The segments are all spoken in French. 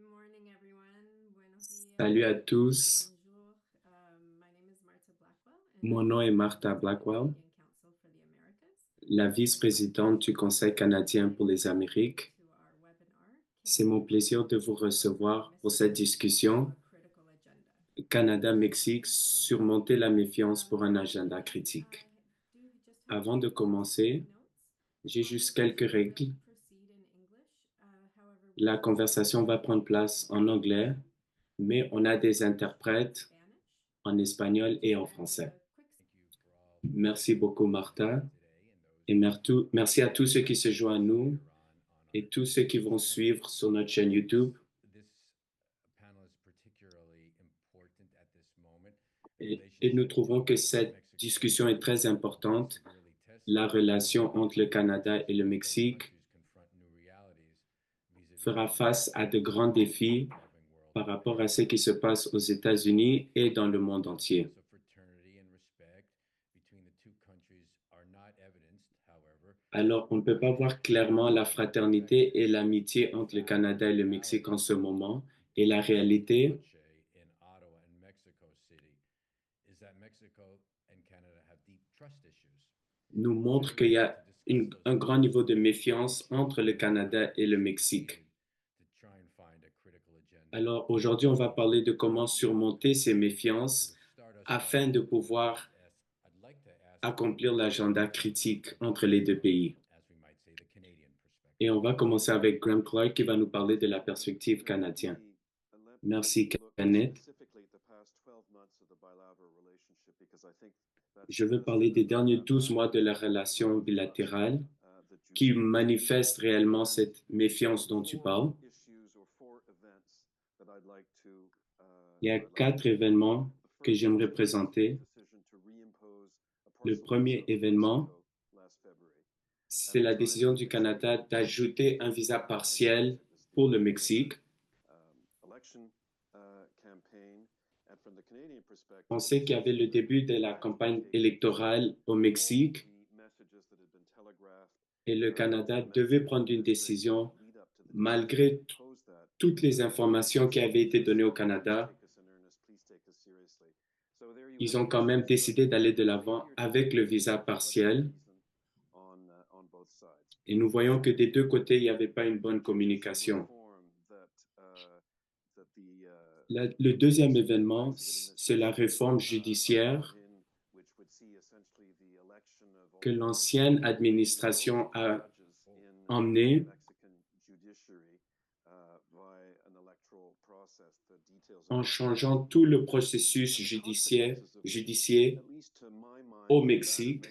morning, everyone. Buenos Salut à días. tous, Bonjour. My name is Marta Blackwell, and mon I'm nom est the Martha President of the Blackwell, Canadian Council for the Americas. la And it's my vice-présidente du pleasure to Conseil welcome canadien pour you les Amériques. to our webinar, C'est mon plaisir de Canada-Mexico, vous Overcoming recevoir pour cette Mistrust to discussion a Critical Agenda. Canada-Mexique, surmonter la méfiance pour un agenda I critique. do just have a Avant de few housekeeping commencer, notes. j'ai juste quelques Conversation will règles. proceed in English. However, we La do ask that conversation you va prendre limit your place en anglais, participation mais on a des interprètes Spanish. en espagnol et en And français. quick Merci beaucoup, Martha, et merci à tous ceux qui se joignent à nous et tous ceux qui vont suivre sur notre chaîne YouTube. Et nous trouvons que cette discussion est très importante. La relation entre le Canada et le Mexique fera face à de grands défis par rapport à ce qui se passe aux États-Unis et dans le monde entier. Alors, on ne peut pas voir clairement la fraternité et l'amitié entre le Canada et le Mexique en ce moment. Et la réalité nous montre qu'il y a un grand niveau de méfiance entre le Canada et le Mexique. Alors aujourd'hui, on va parler de comment surmonter ces méfiances afin de pouvoir accomplir l'agenda critique entre les deux pays. Et on va commencer avec Graham Clark qui va nous parler de la perspective canadienne. Merci, Kenneth. Je veux parler des derniers 12 mois de la relation bilatérale qui manifeste réellement cette méfiance dont tu parles. Il y a 4 événements que j'aimerais présenter. Le premier événement, c'est la décision du Canada d'ajouter un visa partiel pour le Mexique. On sait qu'il y avait le début de la campagne électorale au Mexique et le Canada devait prendre une décision malgré toutes les informations qui avaient été données au Canada. Ils ont quand même décidé d'aller de l'avant avec le visa partiel. Et nous voyons que des deux côtés, il n'y avait pas une bonne communication. Le deuxième événement, c'est la réforme judiciaire que l'ancienne administration a emmenée en changeant tout le processus judiciaire au Mexique.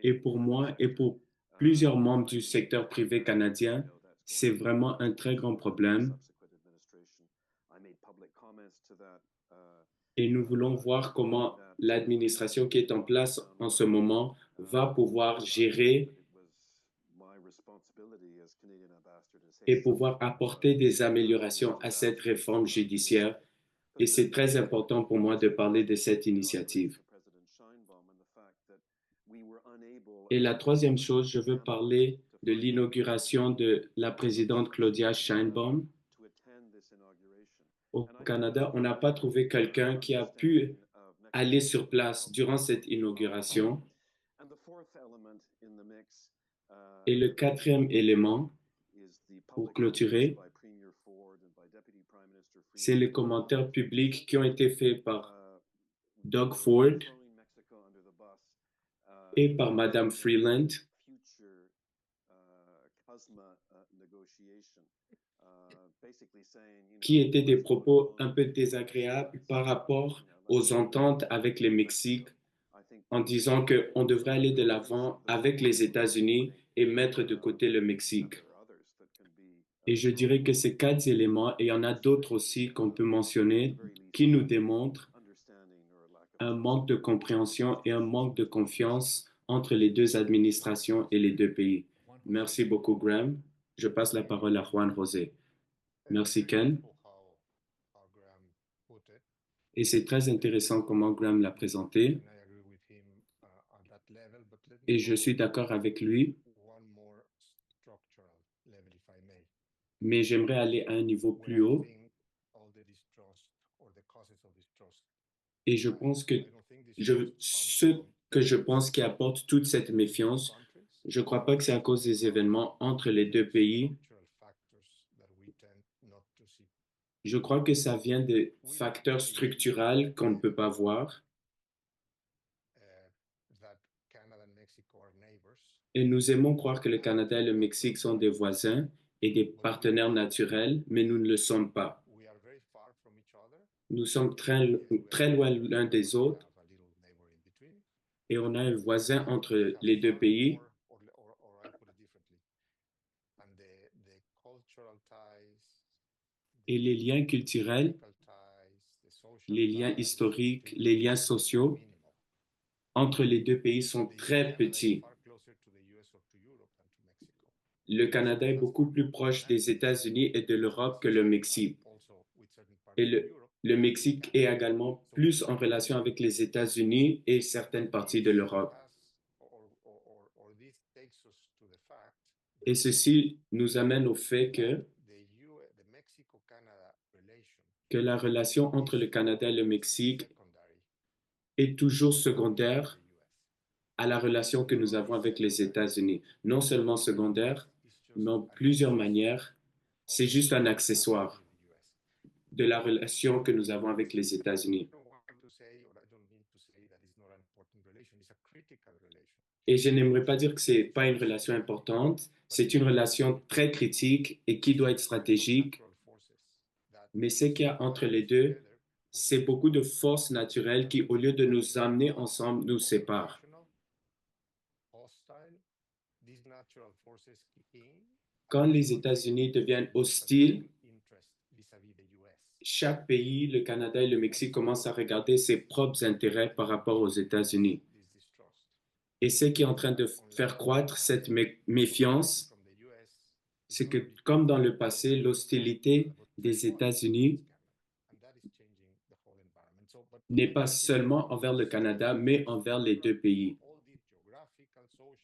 Et pour moi et pour plusieurs membres du secteur privé canadien, c'est vraiment un très grand problème. Et nous voulons voir comment l'administration qui est en place en ce moment va pouvoir gérer et pouvoir apporter des améliorations à cette réforme judiciaire. Et c'est très important pour moi de parler de cette initiative. Et la troisième chose, je veux parler de l'inauguration de la présidente Claudia Sheinbaum. Au Canada, on n'a pas trouvé quelqu'un qui a pu aller sur place durant cette inauguration. Et le quatrième élément, pour clôturer, c'est les commentaires publics qui ont été faits par Doug Ford et par Madame Freeland, qui étaient des propos un peu désagréables par rapport aux ententes avec le Mexique, en disant qu'on devrait aller de l'avant avec les États-Unis et mettre de côté le Mexique. Et je dirais que ces 4 éléments, et il y en a d'autres aussi qu'on peut mentionner, qui nous démontrent un manque de compréhension et un manque de confiance entre les deux administrations et les deux pays. Merci beaucoup, Graham. Je passe la parole à Juan José. Merci, Ken. Et c'est très intéressant comment Graham l'a présenté. Et je suis d'accord avec lui. mais j'aimerais aller à un niveau When plus I haut think all the distrust or the causes of distrust, et je pense que I don't think distrust comes ce from que je pense qui apporte toute cette two méfiance, countries, je ne crois pas que c'est à cause des but événements entre les deux from pays. structural factors that we tend not to see. Je crois que ça vient de We like to facteurs believe structurels qu'on ne peut pas voir. that Canada and Mexico are neighbors, Et nous aimons croire que le Canada et le Mexique sont des voisins et des but partenaires naturels, mais nous ne le sommes pas. we are very far from each other. Nous sommes Yes, we are très loin neighbors, l'un des but we autres have a little neighbor in between. et on a un voisin We entre have les deux far pays. more, or I put it differently, and the cultural ties, Et les the liens culturels, political ties, the social les liens ties historiques, between les the liens two are sociaux minimal. entre les deux pays sont très Canada is petits. far closer to the US or to Europe than to Mexico. Le Canada Mexico est has beaucoup far plus more proche des connections États-Unis et de with l'Europe que le certain Mexique. also with certain Et parts of Europe le than with Mexique est Canada. également So plus en relation avec les États-Unis et certaines parties de this l'Europe. has or this takes us to the fact Et that ceci nous amène au fait the Mexico-Canada relation que la relation entre le is Canada et le always Mexique secondary est toujours to the relation with secondaire the US. à la relation que nous Not avons only avec les secondary, États-Unis. Non seulement but secondaire, it's mais just en an plusieurs extension manières. of C'est the juste un relation we have accessoire with the US. de la relation que nous avons avec les États-Unis. I don't want to say, or I don't mean to say that it's not an important relation. It's a critical relation. Et je n'aimerais pas dire que c'est pas une relation importante, c'est une relation très critique et qui doit être stratégique, mais ce qu'il y a entre les deux, c'est beaucoup de forces naturelles qui, au lieu de nous amener ensemble, nous séparent. Quand les États-Unis deviennent hostiles, chaque pays, le Canada et le Mexique, commencent à regarder ses propres intérêts par rapport aux États-Unis. Et ce qui est en train de faire croître cette méfiance, c'est que, comme dans le passé, l'hostilité des États-Unis n'est pas seulement envers le Canada, mais envers les deux pays.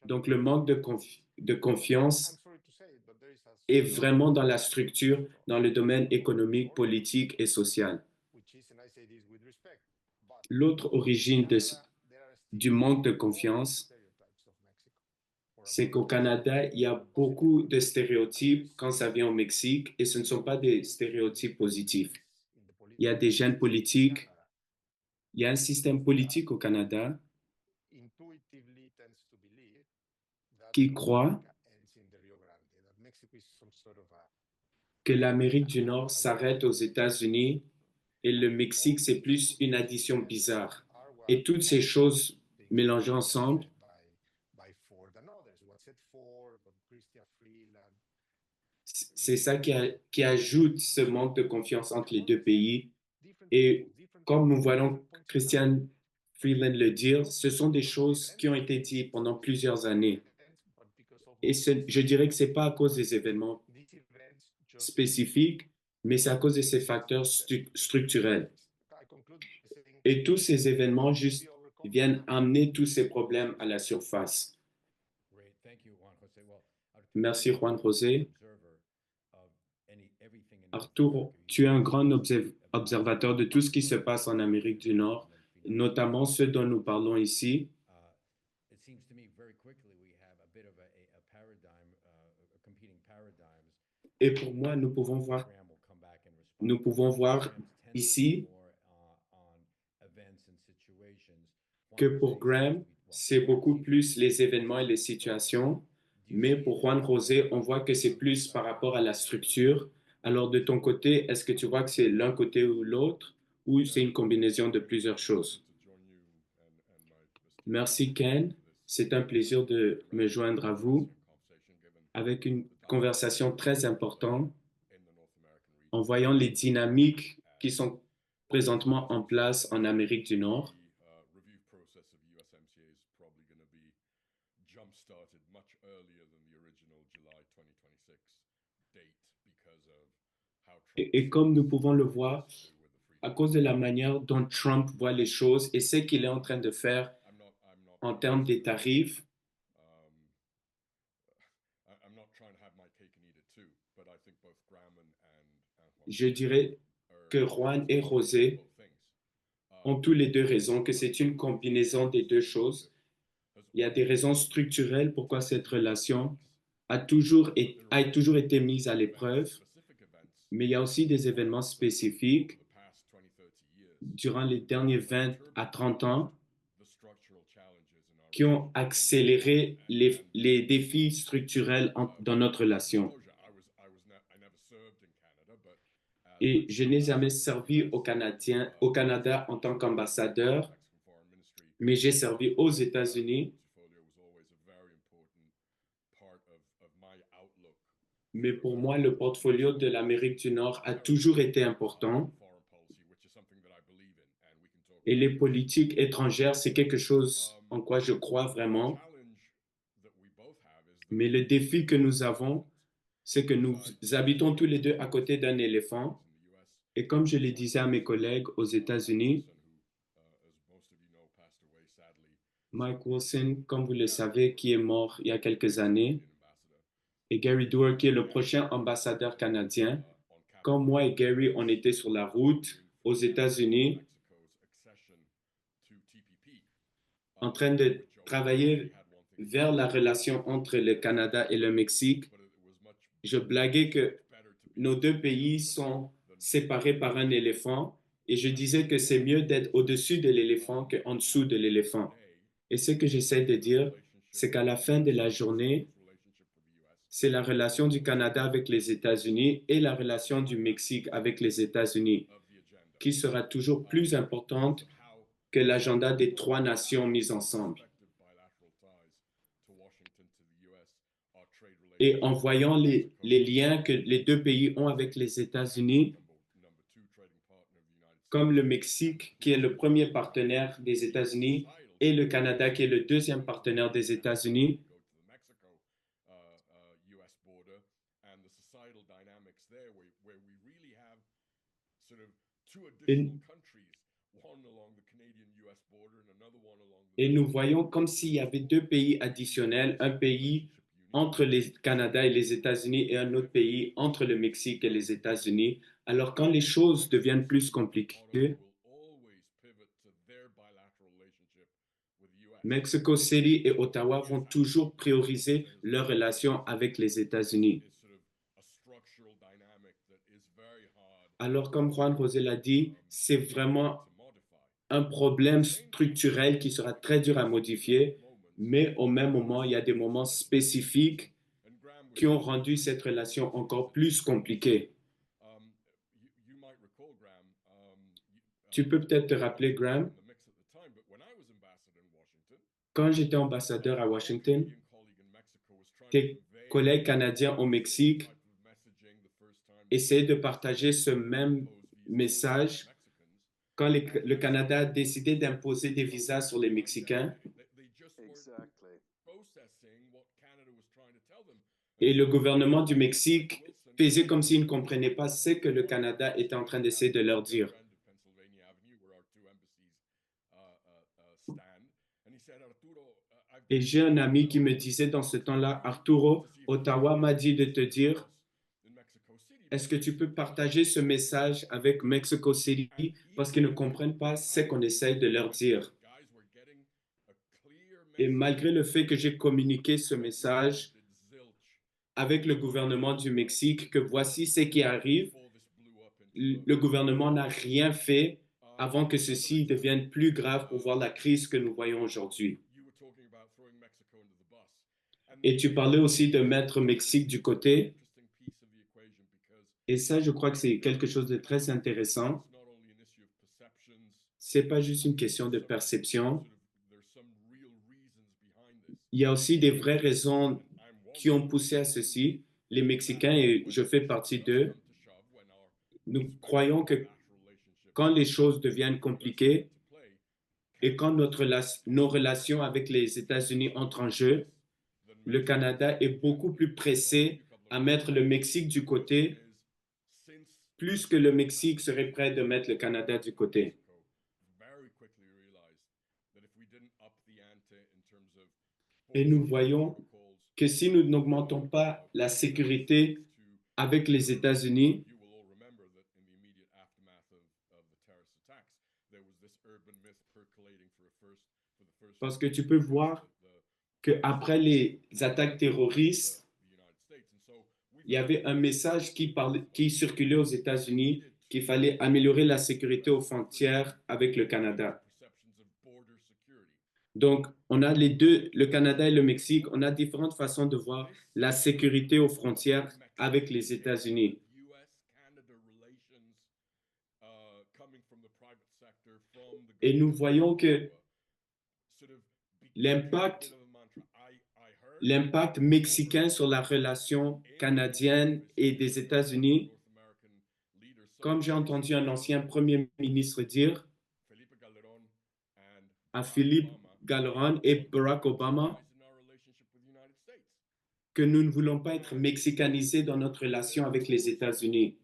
Donc, le manque de confiance est vraiment dans la structure, dans le domaine économique, politique et social. L'autre origine du manque de confiance, c'est qu'au Canada, il y a beaucoup de stéréotypes quand ça vient au Mexique et ce ne sont pas des stéréotypes positifs. Il y a des gènes politiques, il y a un système politique au Canada qui croit que l'Amérique du Nord s'arrête aux États-Unis et le Mexique, c'est plus une addition bizarre. Et toutes ces choses mélangées ensemble, c'est ça qui ajoute ce manque de confiance entre les deux pays. Et comme nous voyons Christian Freeland le dire, ce sont des choses qui ont été dites pendant plusieurs années. Et je dirais que ce n'est pas à cause des événements spécifiques, mais c'est à cause de ces facteurs structurels. Et tous ces événements juste viennent amener tous ces problèmes à la surface. Merci Juan José. Arturo, tu es un grand observateur de tout ce qui se passe en Amérique du Nord, notamment ce dont nous parlons ici. Et pour moi, nous pouvons voir ici que pour Graham, c'est beaucoup plus les événements et les situations, mais pour Juan José, on voit que c'est plus par rapport à la structure. Alors de ton côté, est-ce que tu vois que c'est l'un côté ou l'autre, ou c'est une combinaison de plusieurs choses? Merci Ken, c'est un plaisir de me joindre à vous avec une conversation très importante en voyant les dynamiques qui sont présentement en place en Amérique du Nord. Et comme nous pouvons le voir, à cause de la manière dont Trump voit les choses et ce qu'il est en train de faire en termes des tarifs, Je dirais que Juan et José ont tous les deux raison, que c'est une combinaison des deux choses. Il y a des raisons structurelles pourquoi cette relation a toujours été mise à l'épreuve, mais il y a aussi des événements spécifiques durant les derniers 20 à 30 ans qui ont accéléré les défis structurels dans notre relation. Et je n'ai jamais servi au Canada en tant qu'ambassadeur, mais j'ai servi aux États-Unis. Mais pour moi, le portfolio de l'Amérique du Nord a toujours été important. Et les politiques étrangères, c'est quelque chose en quoi je crois vraiment. Mais le défi que nous avons, c'est que nous habitons tous les deux à côté d'un éléphant. Et comme je le disais à mes collègues aux États-Unis, Mike Wilson, comme vous le savez, qui est mort il y a quelques années, et Gary Doer, qui est le prochain ambassadeur canadien, quand moi et Gary, on était sur la route aux États-Unis, en train de travailler vers la relation entre le Canada et le Mexique, je blaguais que nos deux pays sont séparés par un éléphant et je disais que c'est mieux d'être au-dessus de l'éléphant qu'en dessous de l'éléphant. Et ce que j'essaie de dire, c'est qu'à la fin de la journée, c'est la relation du Canada avec les États-Unis et la relation du Mexique avec les États-Unis qui sera toujours plus importante que l'agenda des trois nations mises ensemble. Et en voyant les liens que les deux pays ont avec les États-Unis, comme le Mexique, qui est le premier partenaire des États-Unis, et le Canada, qui est le deuxième partenaire des États-Unis, et, et nous voyons comme s'il y avait deux pays additionnels, un pays entre le Canada et les États-Unis et un autre pays entre le Mexique et les États-Unis. Alors quand les choses deviennent plus compliquées, Mexico City et Ottawa vont toujours prioriser leur relation avec les États-Unis. Alors, comme Juan José l'a dit, c'est vraiment un problème structurel qui sera très dur à modifier, mais au même moment, il y a des moments spécifiques qui ont rendu cette relation encore plus compliquée. Tu peux peut-être te rappeler, Graham, quand j'étais ambassadeur à Washington, tes collègues canadiens au Mexique essayaient de partager ce même message quand le Canada a décidé d'imposer des visas sur les Mexicains. Et le gouvernement du Mexique faisait comme s'il ne comprenait pas ce que le Canada était en train d'essayer de leur dire. Et j'ai un ami qui me disait dans ce temps-là, Arturo, Ottawa m'a dit de te dire, est-ce que tu peux partager ce message avec Mexico City parce qu'ils ne comprennent pas ce qu'on essaye de leur dire. Et malgré le fait que j'ai communiqué ce message avec le gouvernement du Mexique, que voici ce qui arrive, le gouvernement n'a rien fait avant que ceci devienne plus grave pour voir la crise que nous voyons aujourd'hui. Et tu parlais aussi de mettre Mexique du côté. Et ça, je crois que c'est quelque chose de très intéressant. Ce n'est pas juste une question de perception. Il y a aussi des vraies raisons qui ont poussé à ceci. Les Mexicains, et je fais partie d'eux, nous croyons que quand les choses deviennent compliquées et quand nos relations avec les États-Unis entrent en jeu, le Canada est beaucoup plus pressé à mettre le Mexique du côté, plus que le Mexique serait prêt de mettre le Canada du côté. Et nous voyons que si nous n'augmentons pas la sécurité avec les États-Unis, parce que tu peux voir qu'après les attaques terroristes, il y avait un message qui circulait aux États-Unis qu'il fallait améliorer la sécurité aux frontières avec le Canada. Donc, on a les deux, le Canada et le Mexique, on a différentes façons de voir la sécurité aux frontières avec les États-Unis. Et nous voyons que l'impact mexicain sur la relation canadienne et des États-Unis, comme j'ai entendu un ancien premier ministre dire à Philippe Calderón et Barack Obama, que nous ne voulons pas être mexicanisés dans notre relation avec les États-Unis.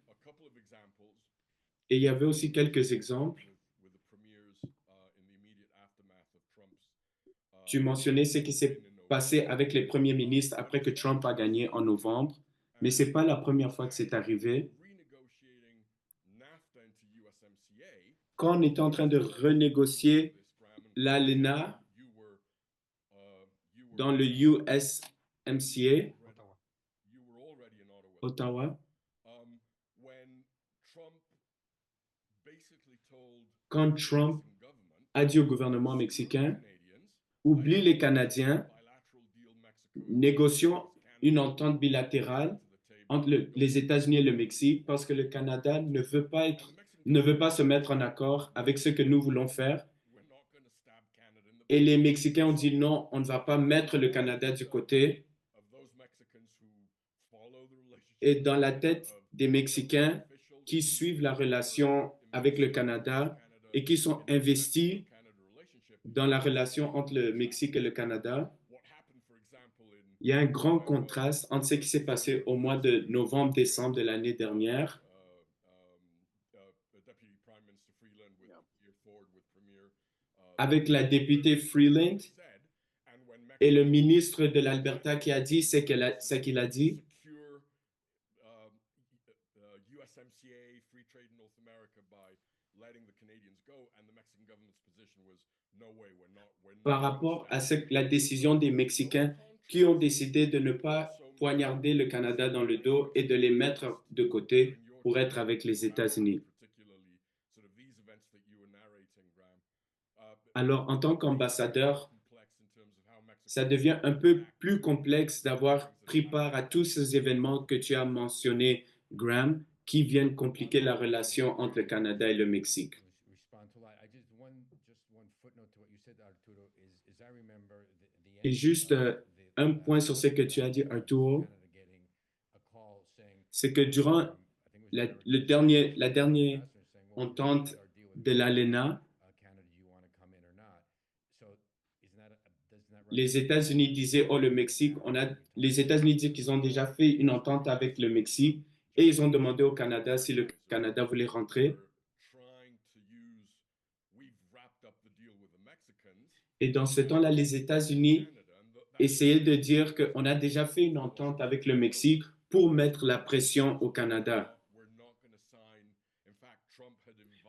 Et il y avait aussi quelques exemples. Tu mentionnais ce qui s'est passé avec les premiers ministres après que Trump a gagné en novembre, mais ce n'est pas la première fois que c'est arrivé. Quand on était en train de renégocier l'ALENA dans le USMCA, Ottawa, quand Trump a dit au gouvernement mexicain, oublie les Canadiens, négocions une entente bilatérale entre les États-Unis et le Mexique parce que le Canada ne veut pas se mettre en accord avec ce que nous voulons faire. Et les Mexicains ont dit non, on ne va pas mettre le Canada du côté. Et dans la tête des Mexicains qui suivent la relation avec le Canada et qui sont investis dans la relation entre le Mexique et le Canada, il y a un grand contraste entre ce qui s'est passé au mois de novembre-décembre de l'année dernière avec la députée Freeland et le ministre de l'Alberta qui a dit ce qu'il a dit. Par rapport à la décision des Mexicains qui ont décidé de ne pas poignarder le Canada dans le dos et de les mettre de côté pour être avec les États-Unis. Alors, en tant qu'ambassadeur, ça devient un peu plus complexe d'avoir pris part à tous ces événements que tu as mentionnés, Graham, qui viennent compliquer la relation entre le Canada et le Mexique. Et juste un point sur ce que tu as dit, Arturo, c'est que durant la dernière entente de l'ALENA, les États-Unis disaient, oh, le Mexique, les États-Unis disent qu'ils ont déjà fait une entente avec le Mexique et ils ont demandé au Canada si le Canada voulait rentrer. Et dans ce temps-là, les États-Unis essayaient de dire qu'on a déjà fait une entente avec le Mexique pour mettre la pression au Canada.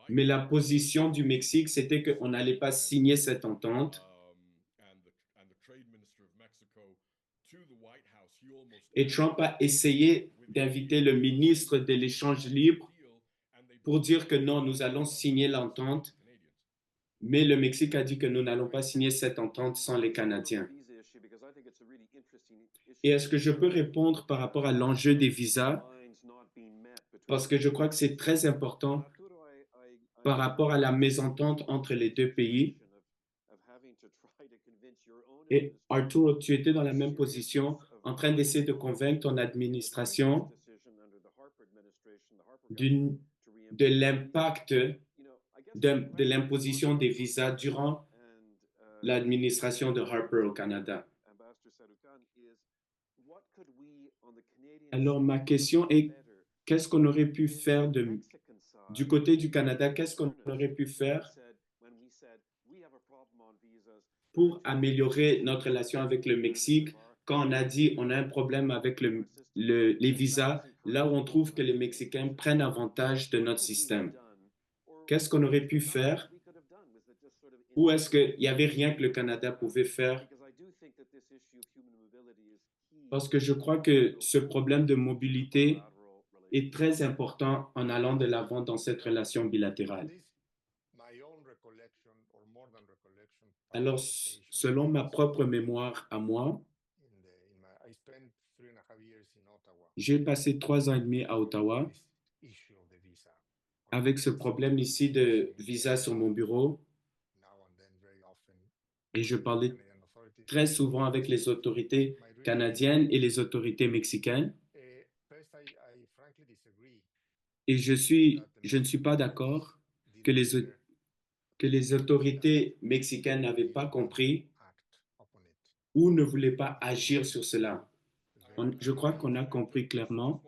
Mais la position du Mexique, c'était qu'on n'allait pas signer cette entente. Et Trump a essayé d'inviter le ministre de l'Échange libre pour dire que non, nous allons signer l'entente. Mais le Mexique a dit que nous n'allons pas signer cette entente sans les Canadiens. Et est-ce que je peux répondre par rapport à l'enjeu des visas? Parce que je crois que c'est très important par rapport à la mésentente entre les deux pays. Et Arturo, tu étais dans la même position, en train d'essayer de convaincre ton administration de l'impact de l'imposition des visas durant l'administration de Harper au Canada. Alors, ma question est, qu'est-ce qu'on aurait pu faire du côté du Canada, qu'est-ce qu'on aurait pu faire pour améliorer notre relation avec le Mexique quand on a dit on a un problème avec les visas, là où on trouve que les Mexicains prennent avantage de notre système. Qu'est-ce qu'on aurait pu faire? Ou est-ce qu'il n'y avait rien que le Canada pouvait faire? Parce que je crois que ce problème de mobilité est très important en allant de l'avant dans cette relation At bilatérale. least my own recollection, or more than recollection, Alors, participation selon ma is propre mémoire à moi, I spent 3.5 years in Ottawa j'ai passé 3 ans et demi à Ottawa with this issue of the visa on my avec ce desk, problème ici de listening visa sur mon bureau now and then very often et je with the parlais Canadian authorities. très souvent avec les autorités canadiennes et les autorités mexicaines. First, I frankly disagree Et that the je ne suis pas Mexican d'accord authorities que didn't care que les autorités that mexicaines n'avaient we pas didn't compris act upon it. ou ne voulaient pas agir sur cela. Very Je crois clearly. qu'on a compris clairement.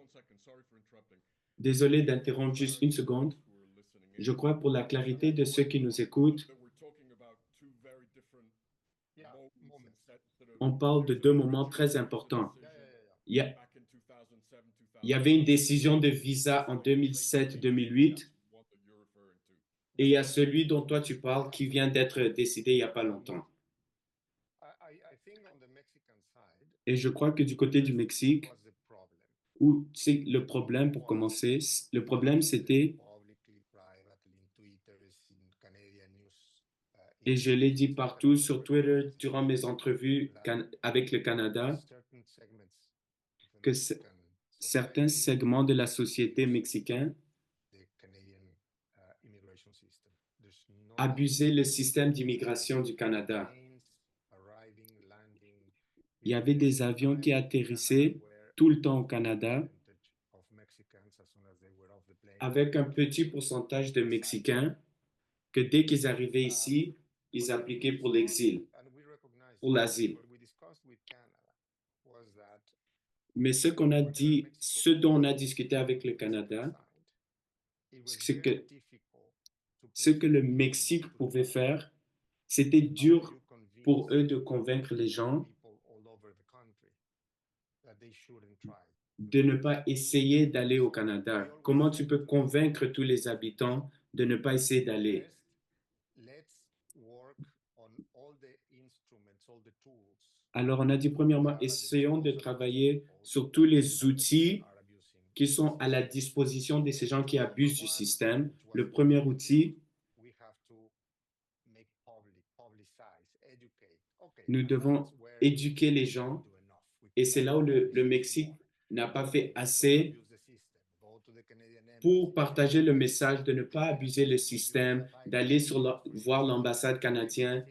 Désolé d'interrompre juste une seconde. Je crois pour la clarité de ceux qui nous écoutent, Yeah, moments. on parle de deux moments très importants. Yeah, yeah, yeah, yeah. Il y a- il y avait une décision de visa en 2007-2008 et il y a celui dont toi tu parles qui vient d'être décidé il n'y a pas longtemps. I think on the Mexican side, Et je crois que du côté du what Mexique, was the problem? où c'est le problème pour commencer, le problème c'était, Publicly, privately, in Twitter, in Canadian news, et je l'ai dit institutions, partout etc., sur were Twitter highlighting durant mes entrevues avec le Canada, certain segments of the que Mexican certains society, segments de la société mexicaine the Canadian immigration system. There's no doubt abusaient le système d'immigration du Canada. planes arriving, landing, Il y avait des avions qui atterrissaient tout le temps au Canada of Mexicans as soon as they were off the plane. avec un petit pourcentage de Mexicains que dès qu'ils arrivaient ici, ils appliquaient pour l'exil, pour l'asile. What we discussed with Canada was that Mais ce qu'on a dit, ce dont on a discuté avec le Canada, it was c'est very que difficult to ce que le persuade Mexique people to pouvait come. faire, c'était How do dur you convince pour eux de convaincre les gens people all over the country that they shouldn't try? de ne pas essayer d'aller au Canada. Comment tu peux convaincre tous les habitants de ne pas essayer d'aller? First, let's work on all the instruments, all the tools Alors, on a dit premièrement, essayons de travailler sur tous les outils qui sont à la disposition de ces gens qui abusent du système. Le premier outil, nous devons éduquer les gens et c'est là où le Mexique n'a pas fait assez pour partager le message de ne pas abuser le système, d'aller voir l'ambassade canadienne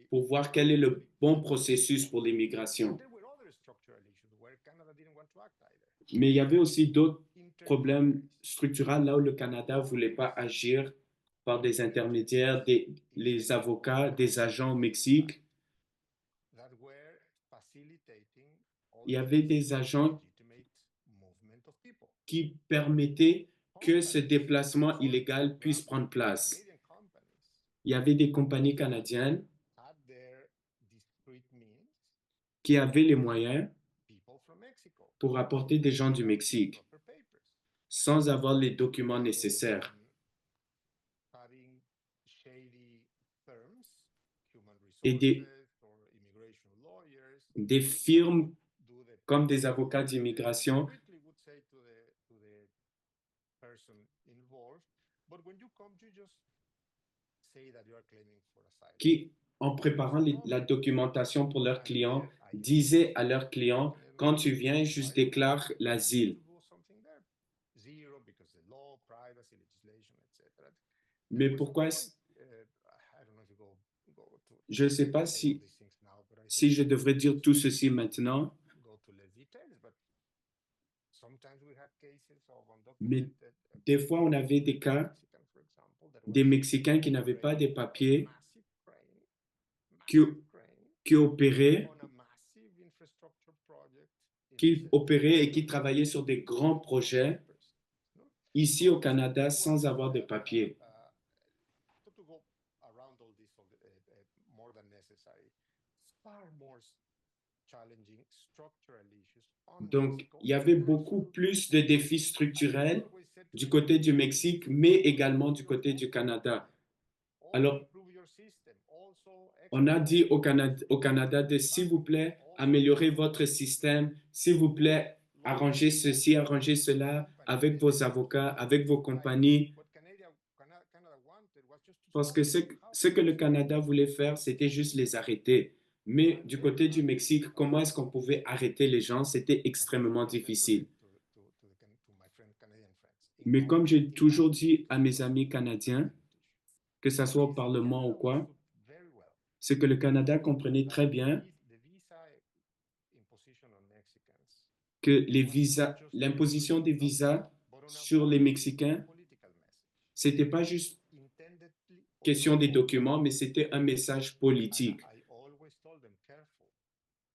pour voir quel est le bon processus pour l'immigration. Mais il y avait aussi d'autres problèmes structurels là où le Canada ne voulait pas agir par des intermédiaires, les avocats, des agents au Mexique. Il y avait des agents qui permettaient que ce déplacement illégal puisse prendre place. Il y avait des compagnies canadiennes qui avaient les moyens pour apporter des gens du Mexique sans avoir les documents nécessaires. Et des firmes comme des avocats d'immigration qui, en préparant la documentation pour leurs clients, disaient à leurs clients, quand tu viens, juste déclare l'asile. Mais pourquoi je ne sais pas si je devrais dire tout ceci maintenant, mais des fois on avait des cas, des Mexicains qui n'avaient pas des papiers, qui opéraient et qui travaillaient sur des grands projets ici au Canada sans avoir de papiers. Donc, il y avait beaucoup plus de défis structurels du côté du Mexique, mais également du côté du Canada. Alors, on a dit au Canada de, s'il vous plaît, améliorer votre système, s'il vous plaît, arrangez ceci, arrangez cela avec vos avocats, avec vos compagnies, parce que ce que le Canada voulait faire, c'était juste les arrêter. Mais du côté du Mexique, comment est-ce qu'on pouvait arrêter les gens? C'était extrêmement difficile. Mais comme j'ai toujours dit à mes amis canadiens, que ce soit au Parlement ou quoi, c'est que le Canada comprenait très bien que les visas, l'imposition des visas sur les Mexicains, c'était pas juste question des documents, mais c'était un message politique.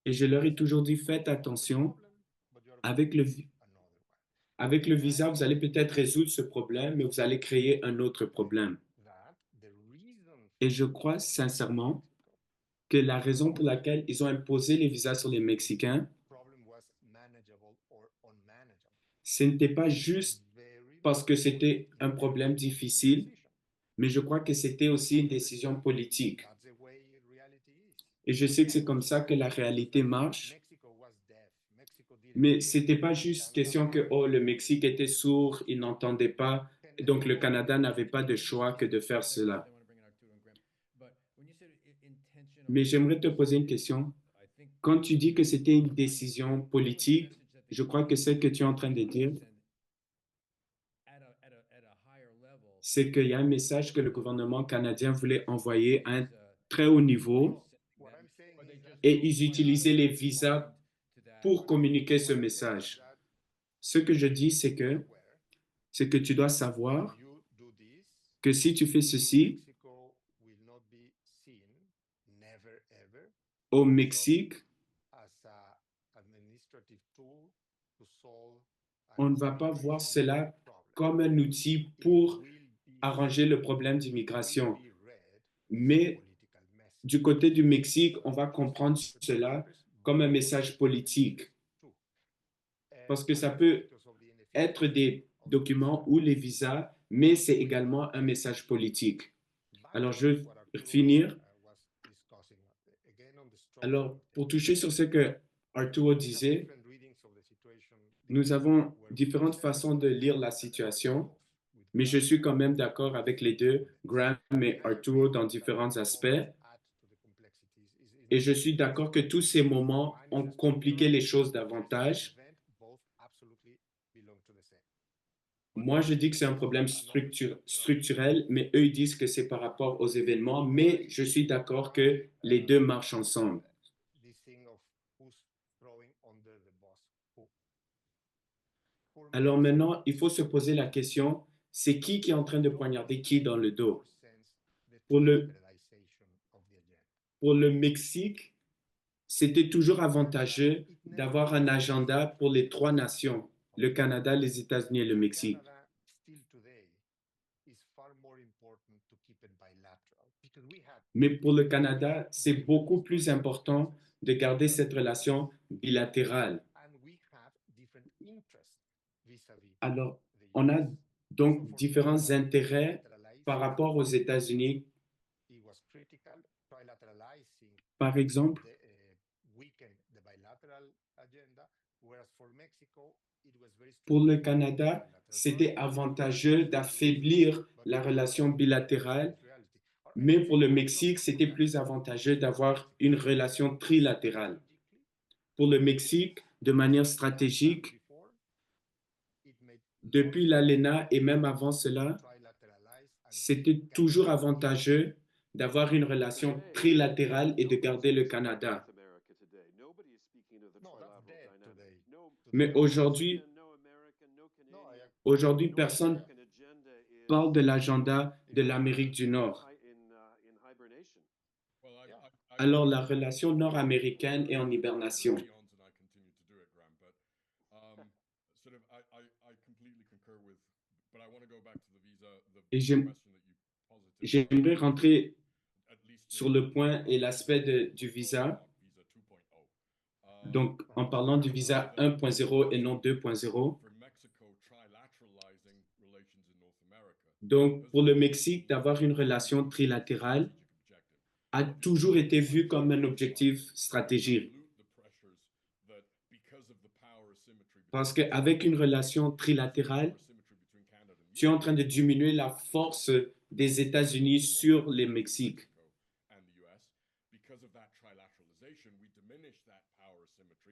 Et je leur ai toujours dit, faites attention, avec avec le visa, vous allez peut-être résoudre ce problème, mais vous allez créer un autre problème. Et je crois sincèrement que la raison pour laquelle ils ont imposé les visas sur les Mexicains, ce n'était pas juste parce que c'était un problème difficile, mais je crois que c'était aussi une décision politique. Et je sais que c'est comme ça que la réalité marche, mais ce n'était pas juste question que oh, le Mexique était sourd, il n'entendait pas, donc le Canada n'avait pas de choix que de faire cela. Mais j'aimerais te poser une question. Quand tu dis que c'était une décision politique, je crois que ce que tu es en train de dire, c'est qu'il y a un message que le gouvernement canadien voulait envoyer à un très haut niveau et ils utilisaient les visas pour communiquer ce message. Ce que je dis, c'est que tu dois savoir que si tu fais ceci, au Mexique, on ne va pas voir cela comme un outil pour arranger le problème d'immigration. Mais du côté du Mexique, on va comprendre cela comme un message politique. Parce que ça peut être des documents ou les visas, mais c'est également un message politique. Alors, je vais finir. Alors, pour toucher sur ce que Arturo disait, nous avons différentes façons de lire la situation, mais je suis quand même d'accord avec les deux, Graham et Arturo, dans différents aspects. Et je suis d'accord que tous ces moments ont compliqué les choses davantage. Moi, je dis que c'est un problème structurel, mais eux, ils disent que c'est par rapport aux événements, mais je suis d'accord que les deux marchent ensemble. Alors maintenant, il faut se poser la question, c'est qui est en train de poignarder qui dans le dos? Pour pour le Mexique, c'était toujours avantageux d'avoir un agenda pour les trois nations, le Canada, les États-Unis et le Mexique. Mais pour le Canada, c'est beaucoup plus important de garder cette relation bilatérale. Alors, on a donc différents intérêts par rapport aux États-Unis. Par exemple, pour le Canada, c'était avantageux d'affaiblir la relation bilatérale, mais pour le Mexique, c'était plus avantageux d'avoir une relation trilatérale. Pour le Mexique, de manière stratégique, depuis l'ALENA et même avant cela, c'était toujours avantageux d'avoir une relation trilatérale et de garder le Canada. Mais aujourd'hui, personne parle de l'agenda de l'Amérique du Nord. Alors, la relation nord-américaine est en hibernation. Et j'aimerais rentrer sur le point et l'aspect du visa. Donc, en parlant du visa 1.0 et non 2.0, donc pour le Mexique, d'avoir une relation trilatérale a toujours été vu comme un objectif stratégique. Parce qu'avec une relation trilatérale, tu es en train de diminuer la force des États-Unis sur le Mexique.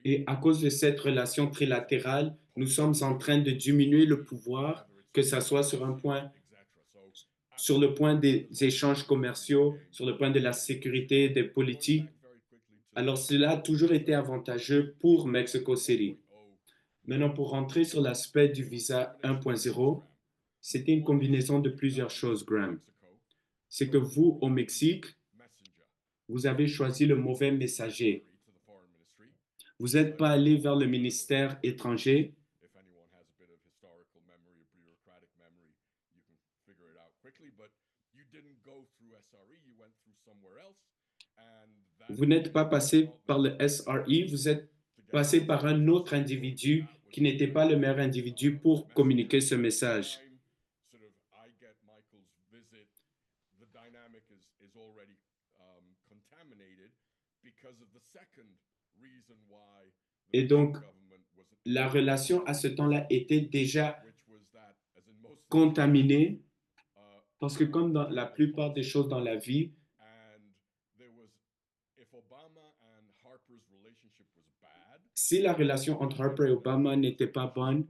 Et à cause de cette relation trilatérale, nous sommes en train de diminuer le pouvoir, que ce soit sur le point des échanges commerciaux, sur le point de la sécurité, des politiques. Alors cela a toujours été avantageux pour Mexico City. Maintenant, pour rentrer sur l'aspect du visa 1.0, c'était une combinaison de plusieurs choses, Graham. C'est que vous, au Mexique, vous avez choisi le mauvais messager. Vous n'êtes pas allé vers le ministère étranger. Vous n'êtes pas passé par le SRE, vous êtes passé par un autre individu qui n'était pas le meilleur individu pour communiquer ce message. Et donc, la relation à ce temps-là était déjà contaminée parce que comme dans la plupart des choses dans la vie, si la relation entre Harper et Obama n'était pas bonne,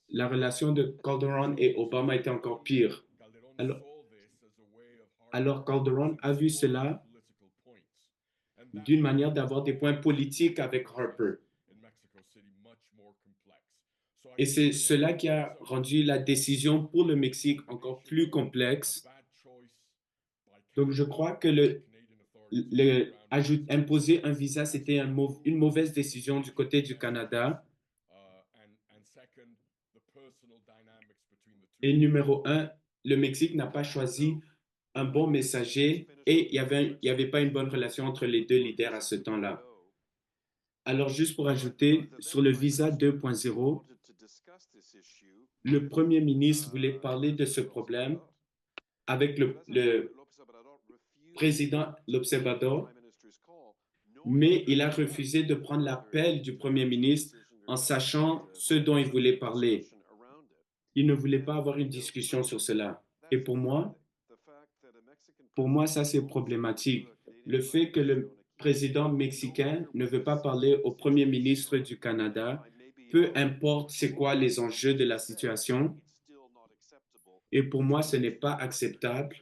la relation de Calderon et Obama était encore pire. Alors Calderon a vu cela d'une manière d'avoir des points politiques avec Harper. Et c'est cela qui a rendu la décision pour le Mexique encore plus complexe. Donc, je crois que imposer un visa, c'était une mauvaise décision du côté du Canada. Et numéro un, le Mexique n'a pas choisi un bon messager et il y avait pas une bonne relation entre les deux leaders à ce temps-là. Alors, juste pour ajouter, sur le visa 2.0, le Premier ministre voulait parler de ce problème avec le président López Obrador, mais il a refusé de prendre l'appel du Premier ministre en sachant ce dont il voulait parler. Il ne voulait pas avoir une discussion sur cela. Et pour moi, ça, c'est problématique. Le fait que le président mexicain ne veut pas parler au Premier ministre du Canada, peu importe c'est quoi les enjeux de la situation, et pour moi, ce n'est pas acceptable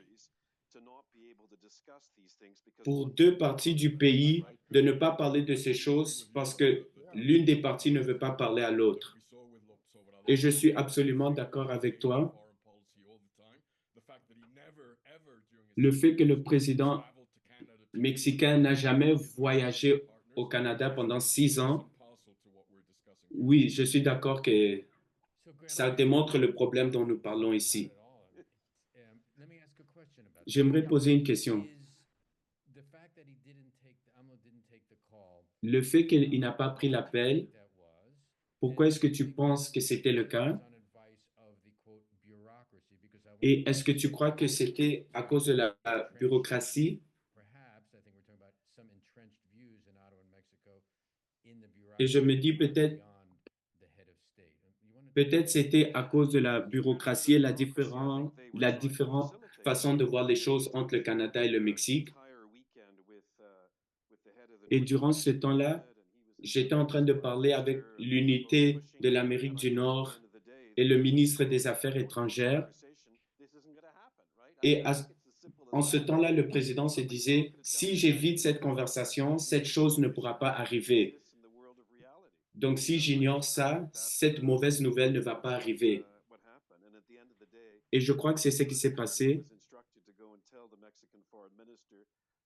pour deux parties du pays de ne pas parler de ces choses parce que l'une des parties ne veut pas parler à l'autre. Et je suis absolument d'accord avec toi. Le fait que le président mexicain n'a jamais voyagé au Canada pendant 6 ans, oui, je suis d'accord que ça démontre le problème dont nous parlons ici. J'aimerais poser une question. Le fait qu'il n'a pas pris l'appel, pourquoi est-ce que tu penses que c'était le cas? Et est-ce que tu crois que c'était à cause de la bureaucratie? Et je me dis peut-être c'était à cause de la bureaucratie et la différente façon de voir les choses entre le Canada et le Mexique. Et durant ce temps-là, j'étais en train de parler avec l'unité de l'Amérique du Nord et le ministre des Affaires étrangères. Et en ce temps-là, le président se disait, si j'évite cette conversation, cette chose ne pourra pas arriver. Donc, si j'ignore ça, cette mauvaise nouvelle ne va pas arriver. Et je crois que c'est ce qui s'est passé.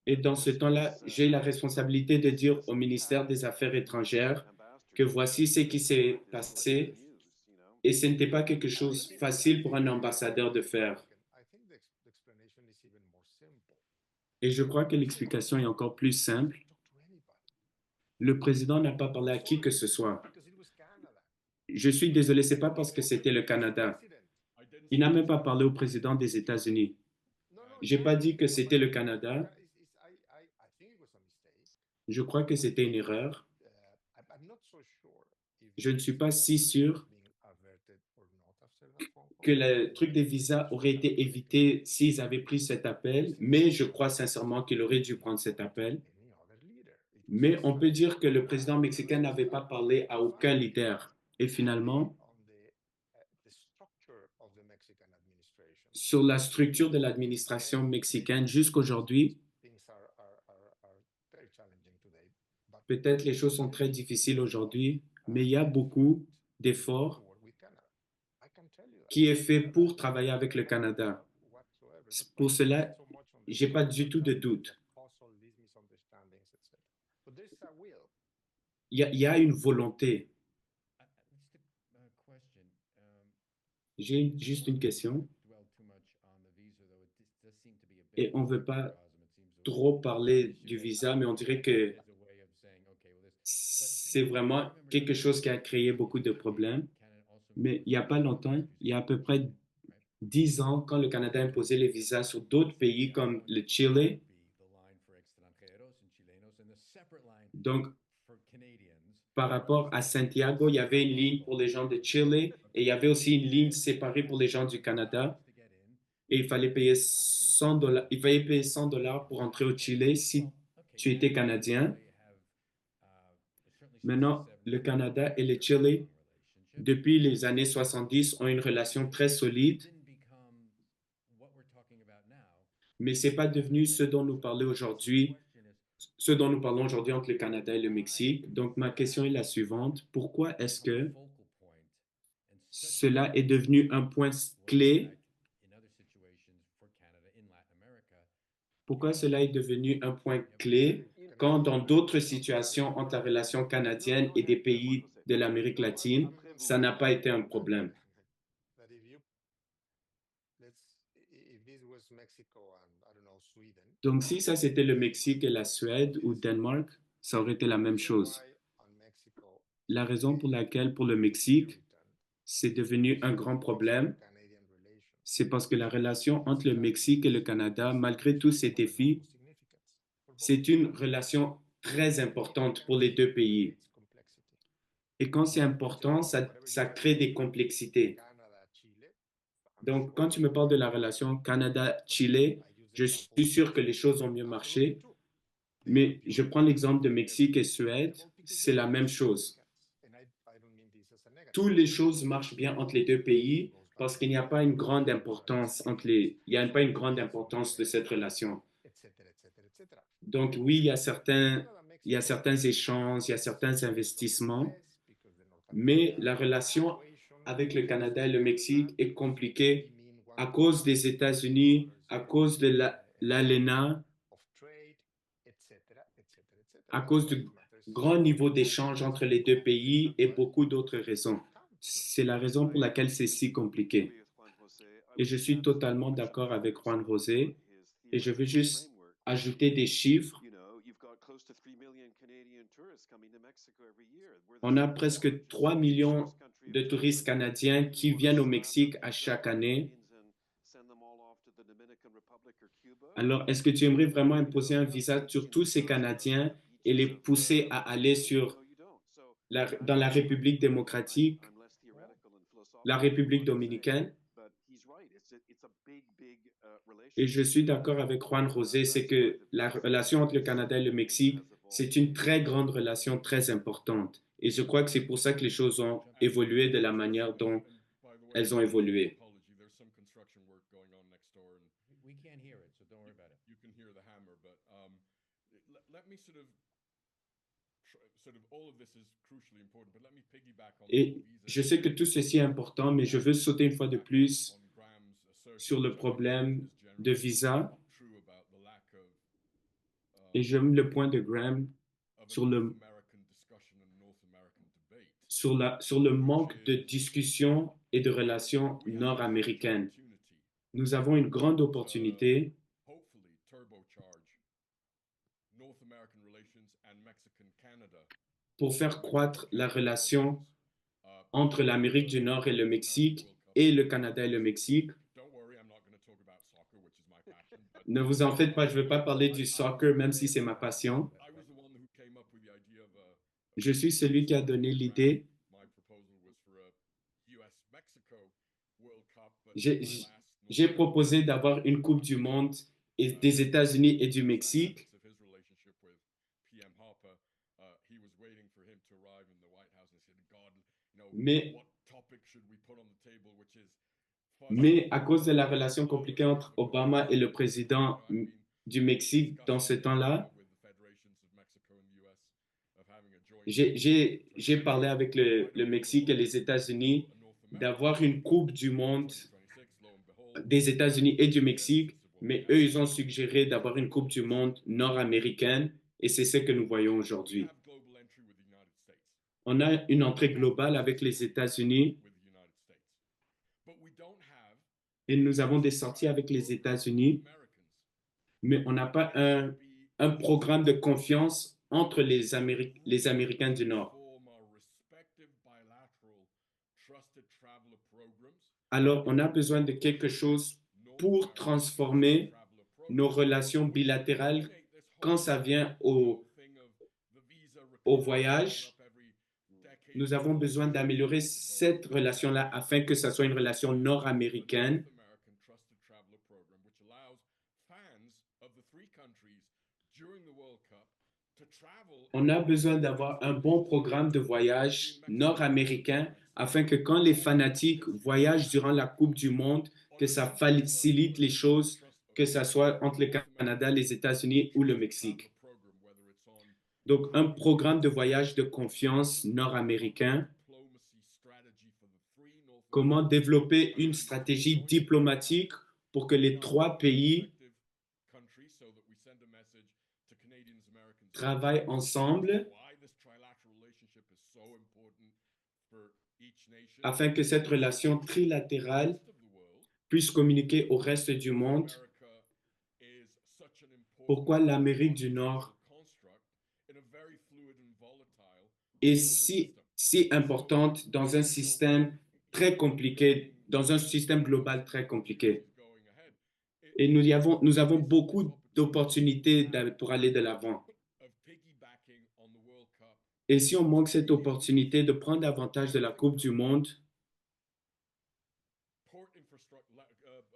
Et dans ce temps-là, j'ai la responsabilité de dire au ministère des Affaires étrangères que voici ce qui s'est passé. Et ce n'était pas quelque chose de facile pour un ambassadeur de faire. Et je crois que l'explication est encore plus simple. Le président n'a pas parlé à qui que ce soit. because it was Canada. Je suis désolé, c'est pas parce que c'était le Canada. Il n'a même pas parlé au président des États-Unis. No, no, J'ai pas dit que no, c'était le Canada. I think it was a mistake. Je crois que c'était une erreur. I'm not so sure if Je ne this suis pas si sûr being averted or not after that phone que call. le truc des visas aurait été évité s'ils avaient pris cet appel, mais je crois sincèrement qu'il aurait dû prendre cet appel. Any other leader. It was Mais on peut dire que le decided président mexicain n'avait pas parlé à aucun leader. Et finalement, on the structure of the Mexican administration. sur la structure de l'administration mexicaine jusqu'aujourd'hui, Things are very challenging today. But peut-être les choses sont très difficiles aujourd'hui, mais il y a beaucoup d'efforts work with Canada. I can tell you that. qui est fait pour travailler avec le Canada. Whatsoever. Pour cela, So much on the j'ai pas du tout de doute. puzzle, these misunderstandings, etc. But there's a will. Il y a une volonté. J'ai juste une question et on ne veut pas trop parler du visa, mais on dirait que c'est vraiment quelque chose qui a créé beaucoup de problèmes. Mais il n'y a pas longtemps, il y a à peu près 10 ans, quand le Canada imposait les visas sur d'autres pays comme le Chili. Donc, par rapport à Santiago, il y avait une ligne pour les gens de Chili et il y avait aussi une ligne séparée pour les gens du Canada. Et il fallait payer $100, il fallait payer $100 pour entrer au Chili si tu étais Canadien. Maintenant, le Canada et le Chili, depuis les années 70, ont une relation très solide, mais ce n'est pas devenu ce dont nous parlons aujourd'hui, ce dont nous parlons aujourd'hui entre le Canada et le Mexique. Donc, ma question est la suivante. Pourquoi est-ce que cela est devenu un point clé? Pourquoi cela est devenu un point clé quand dans d'autres situations entre la relation canadienne et des pays de l'Amérique latine, ça n'a pas été un problème? That if this was Mexico and I don't know Sweden. Donc, si ça c'était le Mexique et la Suède ou Danemark, ça aurait été la même chose. La raison pour laquelle pour le Mexique, c'est devenu un grand problème, c'est parce que la relation entre le Mexique et le Canada, malgré tous ces défis, c'est une relation très importante pour les deux pays. Et quand c'est important, ça crée des complexités. Donc, quand tu me parles de la relation Canada-Chili, je suis sûr que les choses ont mieux marché. Mais je prends l'exemple de Mexique et Suède, c'est la même chose. Toutes les choses marchent bien entre les deux pays parce qu'il n'y a pas une grande importance il n'y a pas une grande importance de cette relation. Donc oui, il y a certains échanges, il y a certains investissements, mais la relation avec le Canada et le Mexique est compliquée à cause des États-Unis, à cause de l'ALENA, à cause du grand niveau d'échange entre les deux pays et beaucoup d'autres raisons. C'est la raison pour laquelle c'est si compliqué. Et je suis totalement d'accord avec Juan José et je veux juste ajouter des chiffres. On a presque 3 millions de touristes canadiens qui viennent au Mexique à chaque année. Alors, est-ce que tu aimerais vraiment imposer un visa sur tous ces Canadiens et les pousser à aller dans la République démocratique, la République dominicaine? Et je suis d'accord avec Juan José, c'est que la relation entre le Canada et le Mexique, c'est une très grande relation, très importante. Et je crois que c'est pour ça que les choses ont évolué de la manière dont elles ont évolué. Et je sais que tout ceci est important, mais je veux sauter une fois de plus sur le problème de visa. Et j'aime le point de Graham sur sur le manque de discussion et de relations nord-américaines. Nous avons une grande opportunité pour faire croître la relation entre l'Amérique du Nord et le Mexique et le Canada et le Mexique. Ne vous en faites pas, je ne vais pas parler du soccer, même si c'est ma passion. Je suis celui qui a donné l'idée. J'ai proposé d'avoir une Coupe du Monde des États-Unis et du Mexique, mais, mais à cause de la relation compliquée entre Obama et le président du Mexique dans ce temps-là, j'ai parlé avec le Mexique et les États-Unis d'avoir une Coupe du Monde des États-Unis et du Mexique, mais eux, ils ont suggéré d'avoir une Coupe du Monde nord-américaine et c'est ce que nous voyons aujourd'hui. On a une entrée globale avec les États-Unis et nous avons des sorties avec les États-Unis, mais on n'a pas un programme de confiance entre les Américains du Nord. Alors, on a besoin de quelque chose pour transformer nos relations bilatérales quand ça vient au voyage. Nous avons besoin d'améliorer cette relation-là afin que ça soit une relation nord-américaine. On a besoin d'avoir un bon programme de voyage nord-américain afin que quand les fanatiques voyagent durant la Coupe du Monde, que ça facilite les choses, que ce soit entre le Canada, les États-Unis ou le Mexique. Donc, un programme de voyage de confiance nord-américain. Comment développer une stratégie diplomatique pour que les trois pays travaillent ensemble afin que cette relation trilatérale puisse communiquer au reste du monde pourquoi l'Amérique du Nord est si importante dans un système très compliqué, dans un système global très compliqué. Et nous avons beaucoup d'opportunités pour aller de l'avant. Et si on manque cette opportunité de prendre avantage de la Coupe du Monde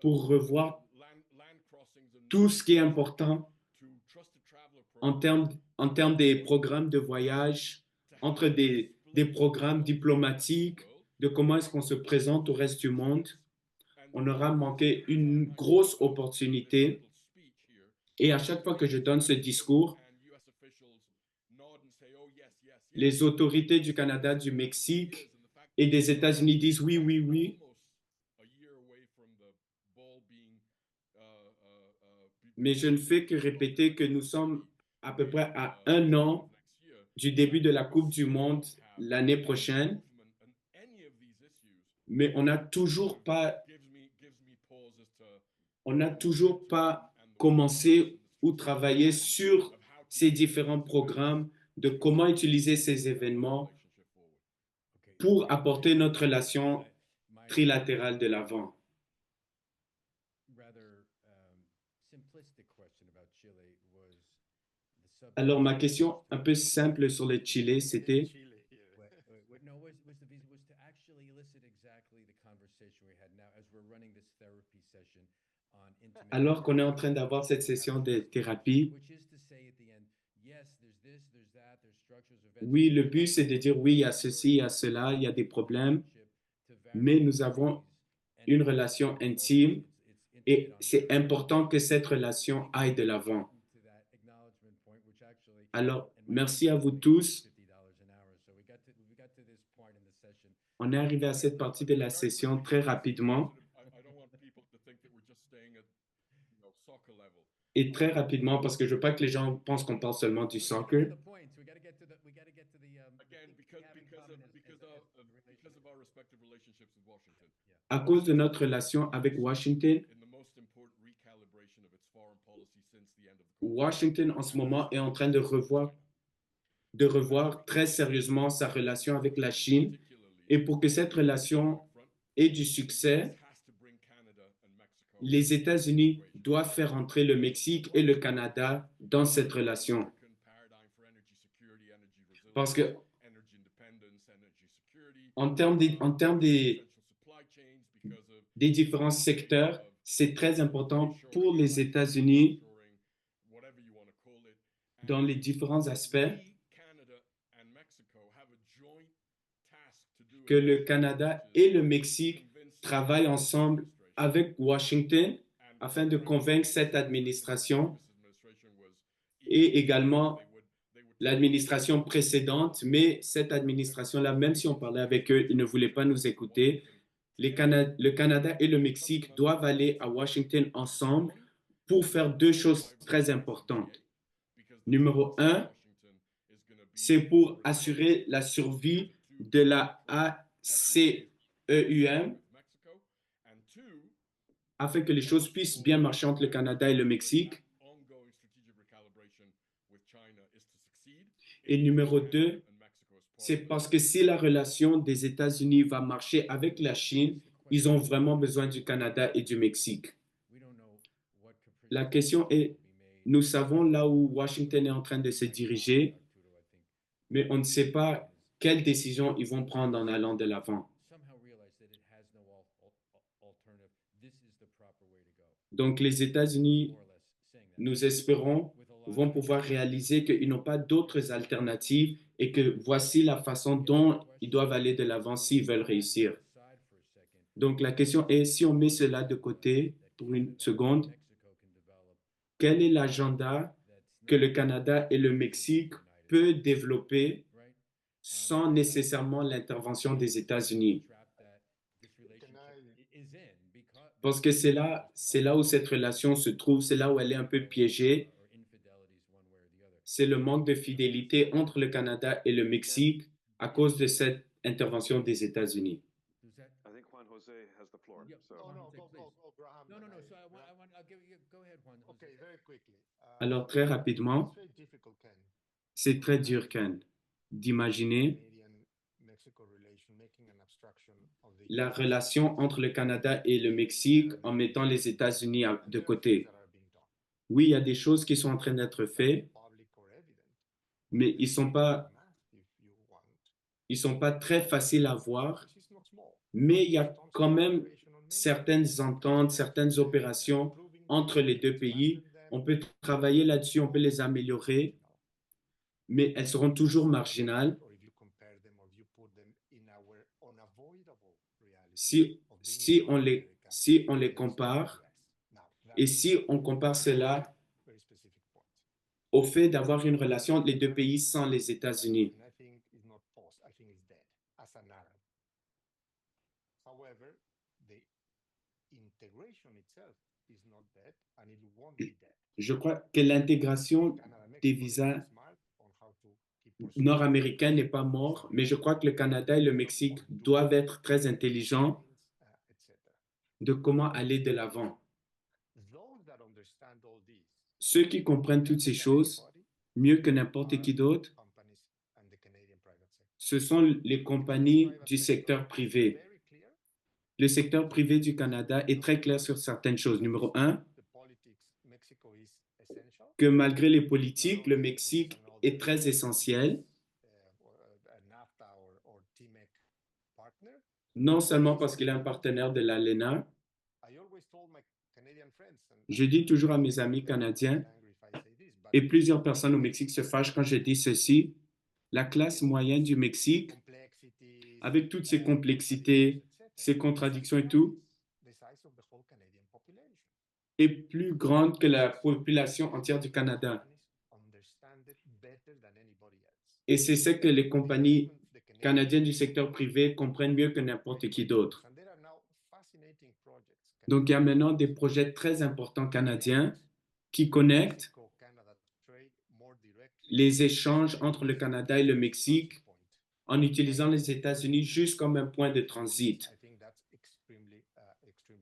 pour revoir tout ce qui est important en termes des programmes de voyage, entre des programmes diplomatiques, de comment est-ce qu'on se présente au reste du monde, on aura manqué une grosse opportunité. Et à chaque fois que je donne ce discours, les autorités du Canada, du Mexique et des États-Unis disent oui, oui, oui. Mais je ne fais que répéter que nous sommes à peu près à 1 an du début de la Coupe du Monde l'année prochaine, mais on n'a toujours pas commencé ou travaillé sur ces différents programmes de comment utiliser ces événements pour apporter notre relation trilatérale de l'avant. Alors, ma question un peu simple sur le Chili, c'était alors qu'on est en train d'avoir cette session de thérapie, oui, le but, c'est de dire oui, il y a ceci, il y a cela, il y a des problèmes, mais nous avons une relation intime et c'est important que cette relation aille de l'avant. Alors, merci à vous tous. On est arrivé à cette partie de la session très rapidement. Et très rapidement, parce que je ne veux pas que les gens pensent qu'on parle seulement du soccer. À cause de notre relation avec Washington, Washington en ce moment est en train de revoir de revoir très sérieusement sa relation avec la Chine. Et pour que cette relation ait du succès, les États-Unis doivent faire entrer le Mexique et le Canada dans cette relation. Parce que en termes des différents secteurs, c'est très important pour les États-Unis dans les différents aspects que le Canada et le Mexique travaillent ensemble avec Washington afin de convaincre cette administration et également l'administration précédente, mais cette administration-là, même si on parlait avec eux, ils ne voulaient pas nous écouter. Le Canada et le Mexique doivent aller à Washington ensemble pour faire deux choses très importantes. Numéro un, c'est pour assurer la survie de la ACEUM afin que les choses puissent bien marcher entre le Canada et le Mexique. Et numéro deux, c'est parce que si la relation des États-Unis va marcher avec la Chine, ils ont vraiment besoin du Canada et du Mexique. La question est, nous savons là où Washington est en train de se diriger, mais on ne sait pas quelles décisions ils vont prendre en allant de l'avant. Donc les États-Unis, nous espérons, vont pouvoir réaliser qu'ils n'ont pas d'autres alternatives et que voici la façon dont ils doivent aller de l'avant s'ils veulent réussir. Donc la question est, si on met cela de côté pour une seconde, quel est l'agenda que le Canada et le Mexique peuvent développer sans nécessairement l'intervention des États-Unis? Parce que c'est là où cette relation se trouve, c'est là où elle est un peu piégée. C'est le manque de fidélité entre le Canada et le Mexique à cause de cette intervention des États-Unis. I think Juan Jose has the floor. So Go, Graham. No, no, then no. So yeah. I'll give you. Go ahead, Juan. Jose. Okay, very quickly. Alors, très rapidement, It's very difficult, Ken. c'est très dur, Ken, d'imaginer Canadian-Mexico relation, making an abstraction of the la US relation entre le Canada et le Mexique en mettant les États-Unis de côté. that are being done, Oui, il y a des choses qui sont en train d'être faites, public or evident. mais ils sont pas, Math, if you want, ils sont pas très faciles à voir. which is not small. Mais il y a quand même Cooperation on many certaines ententes, certaines opérations entre les deux pays. On peut travailler là-dessus, on peut les améliorer, mais elles seront toujours marginales or if you compare them or you put them in our unavoidable reality si, of being si on les compare Now, et si on compare cela very specific point. au fait d'avoir une relation entre les deux pays sans les États-Unis. And I think it's not paused, I think it's dead as an Arab. However, the integration itself is not dead and it won't be dead. Je crois que l'intégration Canada, Mexico, des they visas are smart on how to keep pursuing nord-américains n'est pas mort, mais je crois que le Canada et le Mexique doivent être très intelligents etc. de comment aller de l'avant. Those that understand all this, Ceux qui comprennent toutes ces choses, mieux que n'importe qui d'autre, companies and the Canadian private sector. ce sont les compagnies du secteur privé. Very clear. Le secteur privé du Canada est très clair sur certaines choses. Numéro un, The politics, Mexico is essential. que malgré les politiques, le Mexique est très essentiel, A NAFTA or TMEC partner. non seulement parce qu'il est un partenaire de l'ALENA. I always told my Canadian friends, and Je dis toujours à mes amis canadiens, angry if I say this, but et plusieurs personnes au Mexique se fâchent quand je dis ceci, la classe moyenne du Mexique, complexities, avec toutes ses complexités, etc., ses contradictions et tout, the size of the whole Canadian population. est plus grande que la population entière du Canada. Companies understand it better than anybody else. Et c'est ce que les compagnies The Canadian- canadiennes du secteur privé comprennent mieux que n'importe qui d'autre. And there are now fascinating projects. Donc, il y a maintenant des projets très importants canadiens qui connectent Mexico-Canada trade more directly les échanges entre le Canada et le Mexique point. en utilisant les États-Unis juste comme un point de transit. I think that's extremely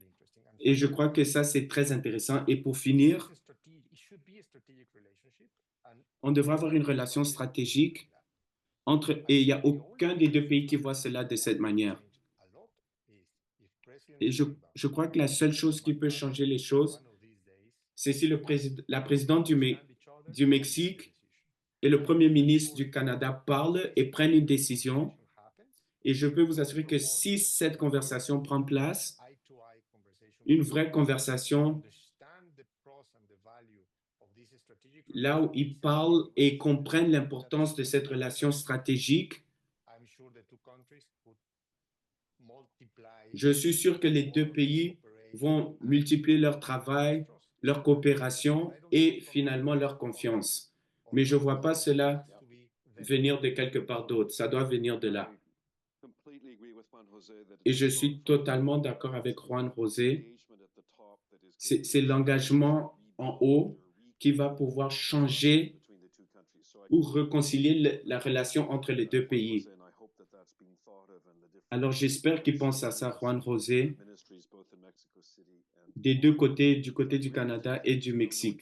interesting. And Et je crois que ça, c'est très intéressant. Et pour finir, it should be a strategic relationship. And on devrait avoir une relation stratégique et il n'y a aucun des deux pays qui voit cela de cette manière. Et je crois que la seule chose qui peut changer les choses, c'est si la présidente du Mexique et le premier ministre du Canada parlent et prennent une décision. Et je peux vous assurer que si cette conversation prend place, une vraie conversation, là où ils parlent et comprennent l'importance de cette relation stratégique, je suis sûr que les deux pays vont multiplier leur travail, leur coopération et finalement leur confiance. Mais je ne vois pas cela venir de quelque part d'autre. Ça doit venir de là. Et je suis totalement d'accord avec Juan José. C'est l'engagement en haut qui va pouvoir changer ou réconcilier la relation entre les deux pays. Alors j'espère qu'il pense à ça, Juan José, des deux côtés, du côté du Canada et du Mexique.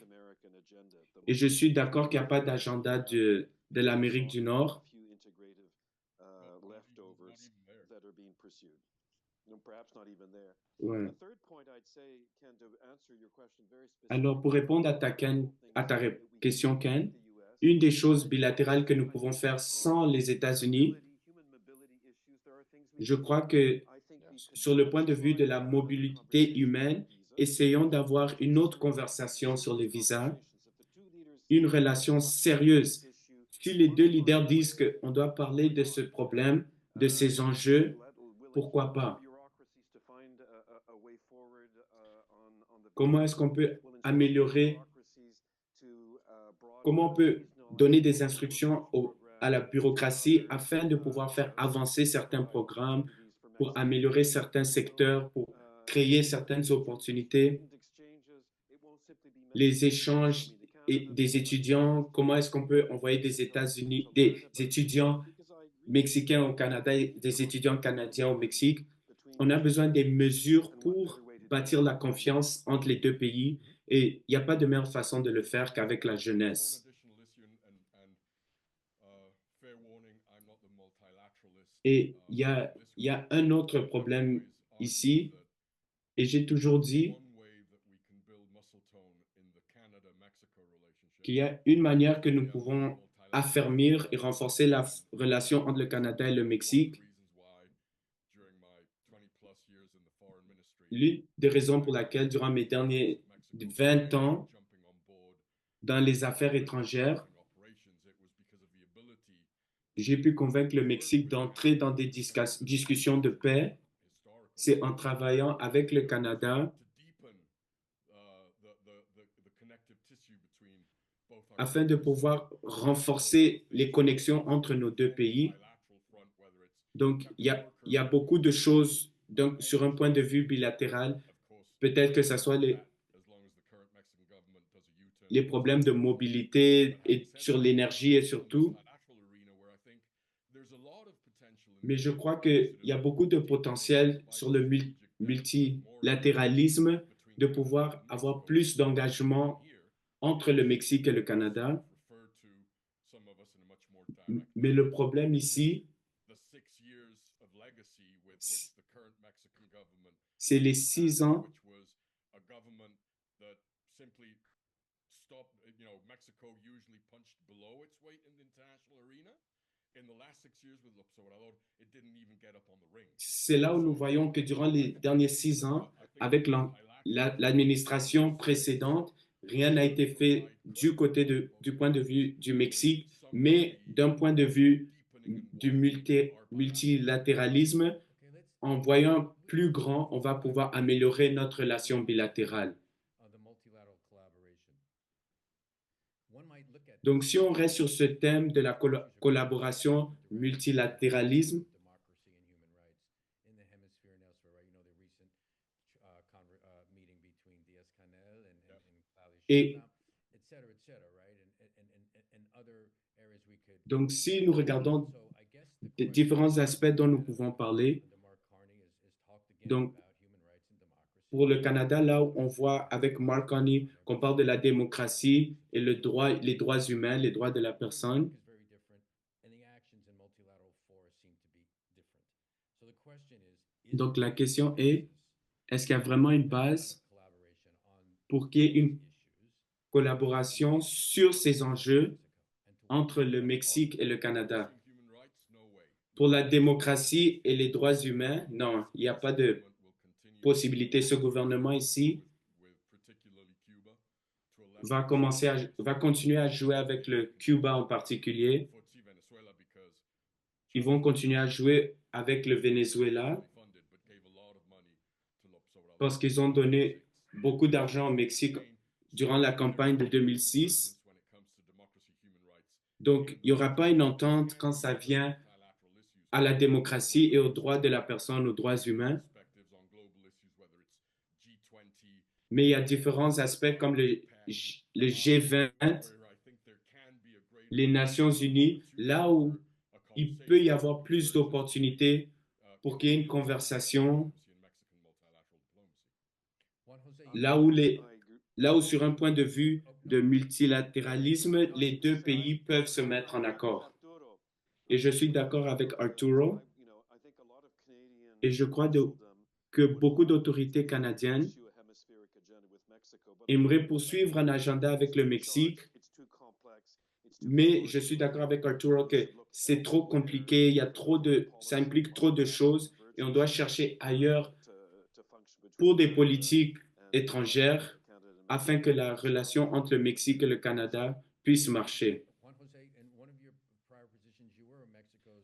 Et je suis d'accord qu'il n'y a pas d'agenda de l'Amérique du Nord. Ouais. Alors, pour répondre à ta question, Ken, une des choses bilatérales que nous pouvons faire sans les États-Unis, je crois que sur le point de vue de la mobilité humaine, essayons d'avoir une autre conversation sur les visas, une relation sérieuse. Si les deux leaders disent qu'on doit parler de ce problème, de ces enjeux, pourquoi pas? Comment est-ce qu'on peut améliorer, comment on peut donner des instructions à la bureaucratie afin de pouvoir faire avancer certains programmes, pour améliorer certains secteurs, pour créer certaines opportunités, les échanges des étudiants, comment est-ce qu'on peut envoyer des étudiants mexicains au Canada et des étudiants canadiens au Mexique. On a besoin des mesures pour bâtir la confiance entre les deux pays et il n'y a pas de meilleure façon de le faire qu'avec la jeunesse. Et il y a un autre problème ici, et j'ai toujours dit qu'il y a une manière que nous pouvons affermir et renforcer la relation entre le Canada et le Mexique. L'une des raisons pour laquelle, durant mes derniers 20 ans dans les affaires étrangères, j'ai pu convaincre le Mexique d'entrer dans des discussions de paix, c'est en travaillant avec le Canada afin de pouvoir renforcer les connexions entre nos deux pays. Donc, il y a beaucoup de choses donc, sur un point de vue bilatéral. Peut-être que ce soit les problèmes de mobilité et sur l'énergie et surtout. Mais je crois qu'il y a beaucoup de potentiel sur le multilatéralisme de pouvoir avoir plus d'engagement entre le Mexique et le Canada. Mais le problème ici, c'est les 6 ans c'est là où nous voyons que durant les derniers 6 ans, avec l'administration précédente, rien n'a été fait du côté du point de vue du Mexique, mais d'un point de vue du multilatéralisme, en voyant plus grand, on va pouvoir améliorer notre relation bilatérale. Donc, si on reste sur ce thème de la collaboration, multilatéralisme, et donc, si nous regardons différents aspects dont nous pouvons parler, donc, pour le Canada, là où on voit avec Mark Carney qu'on parle de la démocratie et les droits humains, les droits de la personne. Donc la question est, est-ce qu'il y a vraiment une base pour qu'il y ait une collaboration sur ces enjeux entre le Mexique et le Canada? Pour la démocratie et les droits humains, non, il n'y a pas de possibilité. Ce gouvernement ici va continuer à jouer avec le Cuba en particulier. Ils vont continuer à jouer avec le Venezuela parce qu'ils ont donné beaucoup d'argent au Mexique durant la campagne de 2006. Donc, il n'y aura pas une entente quand ça vient à la démocratie et aux droits de la personne, aux droits humains. Mais il y a différents aspects comme le G20, les Nations Unies, là où il peut y avoir plus d'opportunités pour qu'il y ait une conversation, là où sur un point de vue de multilatéralisme, les deux pays peuvent se mettre en accord. Et je suis d'accord avec Arturo, et je crois que beaucoup d'autorités canadiennes aimeraient poursuivre un agenda avec le Mexique, mais je suis d'accord avec Arturo que c'est trop compliqué, ça implique trop de choses et on doit chercher ailleurs pour des politiques étrangères afin que la relation entre le Mexique et le Canada puisse marcher.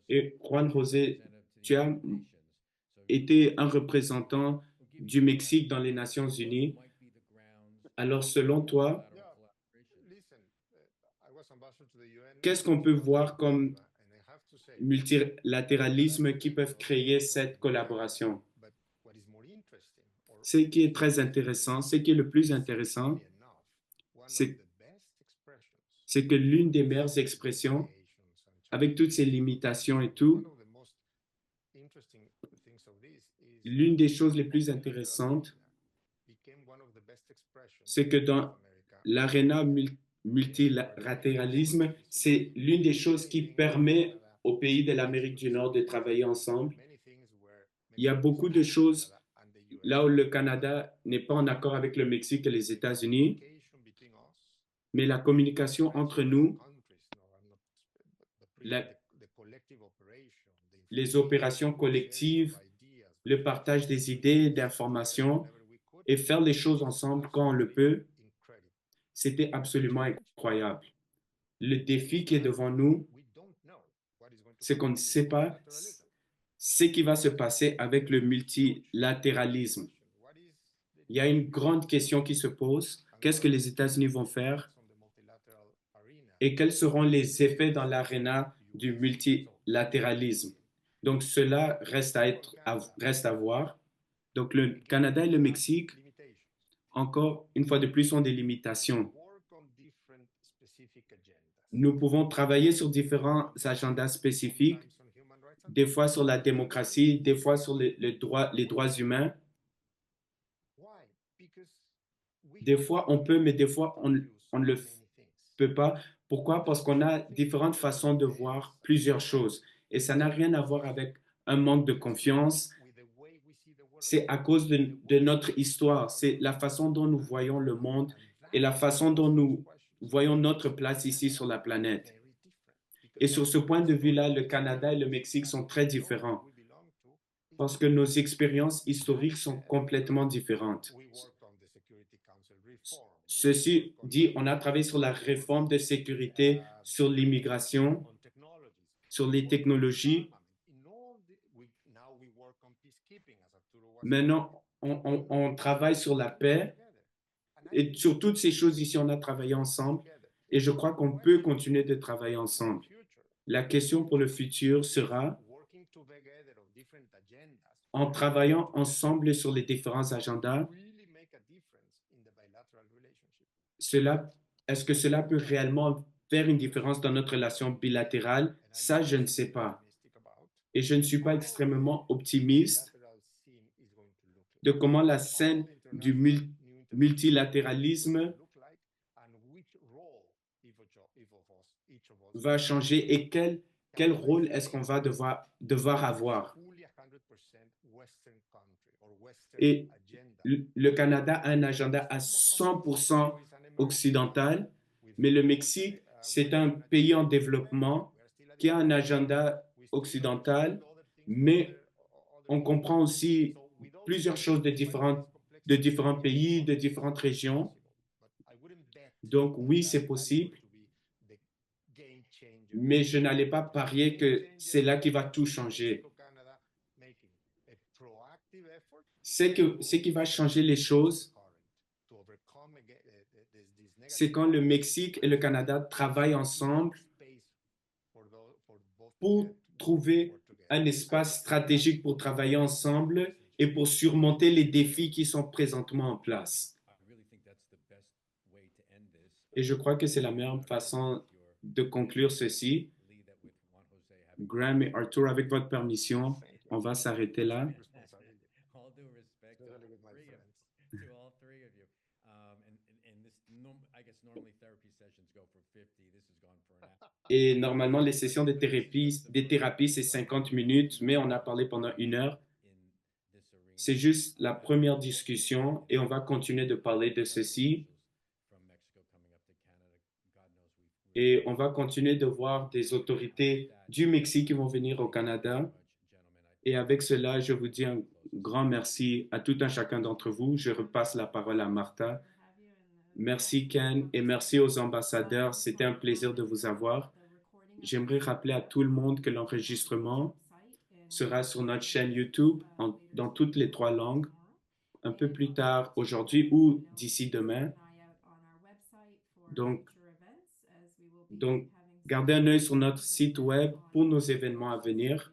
Et Juan José, tu as été un représentant du Mexique dans les Nations Unies. Alors, selon toi, qu'est-ce qu'on peut voir comme multilatéralisme qui peuvent créer cette collaboration? Ce qui est très intéressant, ce qui est le plus intéressant, c'est que l'une des meilleures expressions, avec toutes ces limitations et tout, l'une des choses les plus intéressantes, c'est que dans l'aréna multilatéralisme, c'est l'une des choses qui permet aux pays de l'Amérique du Nord de travailler ensemble. Il y a beaucoup de choses là où le Canada n'est pas en accord avec le Mexique et les États-Unis, mais la communication entre nous, les opérations collectives, le partage des idées, d'informations et faire les choses ensemble quand on le peut, c'était absolument incroyable. Le défi qui est devant nous, c'est qu'on ne sait pas ce qui va se passer avec le multilatéralisme. Il y a une grande question qui se pose. Qu'est-ce que les États-Unis vont faire et quels seront les effets dans l'aréna du multilatéralisme? Donc, cela reste à voir. Donc, le Canada et le Mexique, encore une fois de plus, ont des limitations. Nous pouvons travailler sur différents agendas spécifiques, des fois sur la démocratie, des fois sur les droits humains. Des fois, on peut, mais des fois, on ne le peut pas. Pourquoi? Parce qu'on a différentes façons de voir plusieurs choses. Et ça n'a rien à voir avec un manque de confiance. C'est à cause de notre histoire. C'est la façon dont nous voyons le monde et la façon dont nous voyons notre place ici sur la planète. Et sur ce point de vue-là, le Canada et le Mexique sont très différents parce que nos expériences historiques sont complètement différentes. Ceci dit, on a travaillé sur la réforme de sécurité, sur l'immigration, sur les technologies. Maintenant, on travaille sur la paix et sur toutes ces choses ici, on a travaillé ensemble et je crois qu'on peut continuer de travailler ensemble. La question pour le futur sera, en travaillant ensemble sur les différents agendas, est-ce que cela peut réellement faire une différence dans notre relation bilatérale? Ça, je ne sais pas. Et je ne suis pas extrêmement optimiste de comment la scène du multilatéralisme va changer et quel rôle est-ce qu'on va devoir avoir. Et le Canada a un agenda à 100% occidental, mais le Mexique, c'est un pays en développement qui a un agenda occidental, mais on comprend aussi plusieurs choses de différents pays, de différentes régions. Donc oui, c'est possible, mais je n'allais pas parier que c'est là qui va tout changer. Ce qui va changer les choses, c'est quand le Mexique et le Canada travaillent ensemble pour trouver un espace stratégique pour travailler ensemble et pour surmonter les défis qui sont présentement en place. Et je crois que c'est la meilleure façon de conclure ceci. Graham et Arthur, avec votre permission, on va s'arrêter là. All due respect to Really good, my three of- friends. to all three of you. And this, I guess normally therapy sessions go for 50. This has gone for an hour. Et normalement, les sessions de thérapie, c'est 50 minutes, mais on a parlé pendant 1 heure. In this arena. C'est juste la première discussion et on va continuer de parler de ceci. From Mexico coming up to Canada, God knows we've Et on va continuer de voir des autorités du Mexique qui vont venir au Canada. Et avec cela, je vous dis un grand merci à tout un chacun d'entre vous. Je repasse la parole à Martha. Merci Ken et merci aux ambassadeurs. C'était un plaisir de vous avoir. J'aimerais rappeler à tout le monde que l'enregistrement sera sur notre chaîne YouTube dans toutes les 3 langues un peu plus tard aujourd'hui ou d'ici demain. Donc, gardez un œil sur notre site web pour nos événements à venir.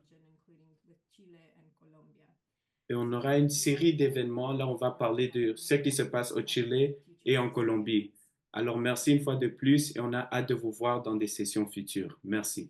Et on aura une série d'événements. Là, on va parler de ce qui se passe au Chili et en Colombie. Alors, merci une fois de plus et on a hâte de vous voir dans des sessions futures. Merci.